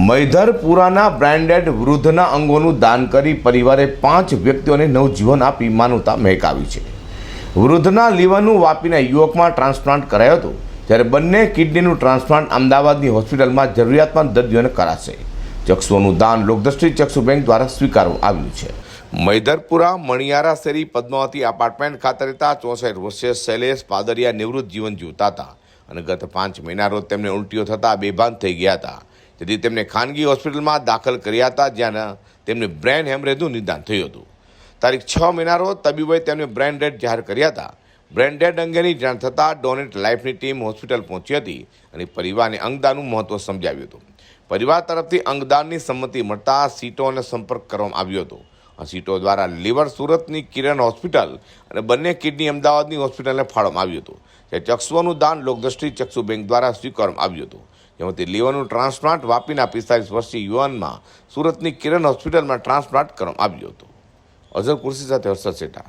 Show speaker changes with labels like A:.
A: મૈધરપુરાના branded વૃદ્ધના અંગોનું દાન કરી પરિવારે 5 વ્યક્તિઓને નવજીવન આપી માનવતા મહેકાવી છે। વૃદ્ધના લીવરનું વાપીના યુવકમાં ટ્રાન્સપ્લાન્ટ કરાયું હતું, જ્યારે બંને કિડનીનું ટ્રાન્સપ્લાન્ટ અમદાવાદની હોસ્પિટલમાં જરૂરિયાતમંદ દર્દીઓને કરાશે। ચક્ષુઓનું દાન લોકદ્રષ્ટિ ચક્ષુ બેંક દ્વારા સ્વીકારવામાં આવ્યું છે। મૈધરપુરા મણિયારા શેરી પદ્માવતી એપાર્ટમેન્ટ ખાતે રહેતા 64 વર્ષીય શૈલેષ પાદરિયા નિવૃત્ત જીવન જીવતા હતા અને ગત 5 મહિના રોજ તેમને ઉલટીઓ થતાં બેભાન થઈ ગયા હતા, જેથી તેમને ખાનગી હોસ્પિટલમાં દાખલ કર્યા હતા, જ્યાં તેમને બ્રેન હેમરેજનું નિદાન થયું હતું। તારીખ 6 મહિના રોજ તબીબોએ તેમને બ્રેન ડેડ જાહેર કર્યા હતા। બ્રેન ડેડ અંગેની જાણ થતાં ડોનેટ લાઈફની ટીમ હોસ્પિટલ પહોંચી હતી અને પરિવારને અંગદાનનું મહત્વ સમજાવ્યું હતું। પરિવાર તરફથી અંગદાનની સંમતિ મળતા સીટોનો સંપર્ક કરવામાં આવ્યો હતો। આ સીટો દ્વારા લીવર સુરતની કિરણ હોસ્પિટલ અને બંને કિડની અમદાવાદની હોસ્પિટલને ફાળવવામાં આવ્યું હતું, જે ચક્ષુઓનું દાન લોકદ્રષ્ટિ ચક્ષુ બેંક દ્વારા સ્વીકારવામાં આવ્યું હતું, જેમાંથી લીવરનું ટ્રાન્સપ્લાન્ટ વાપીના 45 વર્ષીય યુવાનમાં સુરતની કિરણ હોસ્પિટલમાં ટ્રાન્સપ્લાન્ટ કરવામાં આવ્યું હતું। અઝર કુર્સી સાથે હર્ષદ શેઠા।